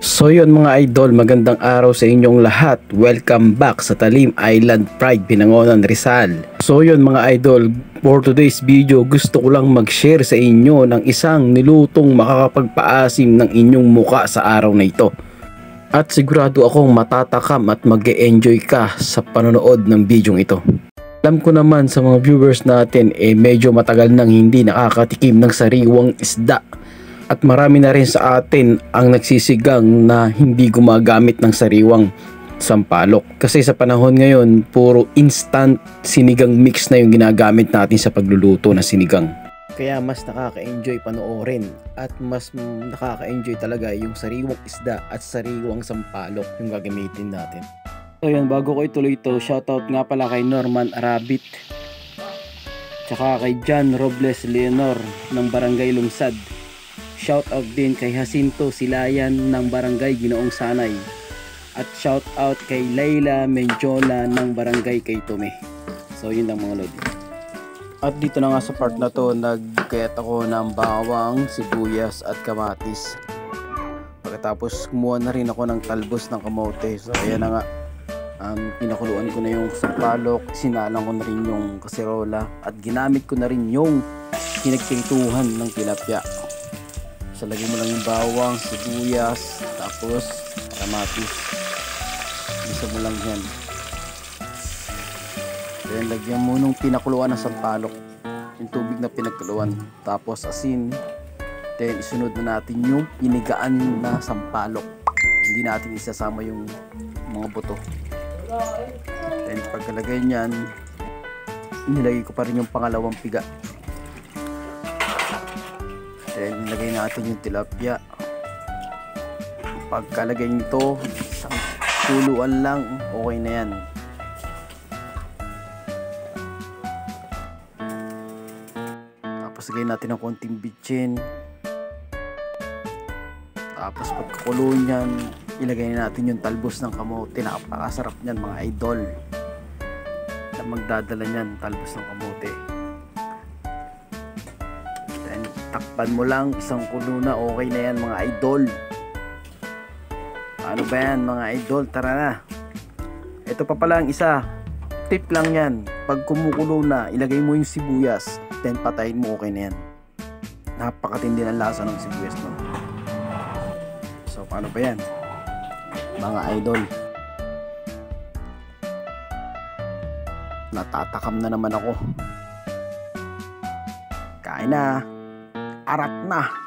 So yun mga idol, magandang araw sa inyong lahat. Welcome back sa Talim Island Pride, Binangonan, Rizal. So yun mga idol, for today's video gusto ko lang mag-share sa inyo ng isang nilutong makakapagpaasim ng inyong muka sa araw na ito. At sigurado akong matatakam at mag-e-enjoy ka sa panonood ng video ito. Alam ko naman sa mga viewers natin medyo matagal nang hindi nakakatikim ng sariwang isda. At marami na rin sa atin ang nagsisigang na hindi gumagamit ng sariwang sampalok. Kasi sa panahon ngayon, puro instant sinigang mix na yung ginagamit natin sa pagluluto ng sinigang. Kaya mas nakaka-enjoy panoorin at mas nakaka-enjoy talaga yung sariwang isda at sariwang sampalok yung gagamitin natin. So yun, bago ko ituloy ito, shoutout nga pala kay Norman Arabit, tsaka kay John Robles Leonor ng Barangay Lungsad. Shoutout din kay Jacinto Silayan ng Barangay Ginoong Sanay. At shoutout kay Layla Menjola ng Barangay Kaytome. So yun lang mga lodi. At dito na nga sa part na to, nagkayat ako ng bawang, sibuyas at kamatis. Pagkatapos kumuha na rin ako ng talbos ng kamote. So ayan na nga, pinakuluan ko na yung sampalok, sinalang ko na rin yung kaserola at ginamit ko na rin yung pinagpintuhan ng tilapia. So lagyan mo lang yung bawang, sibuyas, tapos kamatis. Isa mo lang yan. Then lagyan mo nung pinakuluan ng sampalok, yung tubig na pinagkuluan, tapos asin. Then isunod na natin yung pinigaan na sampalok. Hindi natin isasama yung mga buto. Then pagkalagay nyan, nilagay ko pa rin yung pangalawang piga. Then nilagay natin yung tilapia. Pagkalagay nito, isang kuluan lang, okay na yan. Tapos lagay natin ng konting bitchin. Tapos pagkakulo nyan, ilagay natin yung talbos ng kamote. Napakasarap nyan mga idol. Na magdadala nyan, talbos ng kamote. Then takpan mo lang, isang kulo na, okay na yan mga idol. Ano ba yan mga idol? Tara na. Ito pa pala ang isa. Tip lang yan. Pag kumukulo na, ilagay mo yung sibuyas. Then patayin mo, okay na yan. Napakatindi ng lasa ng sibuyas mo. So paano ba yan mga idol? Natatakam na naman ako. Kain na. Arat na.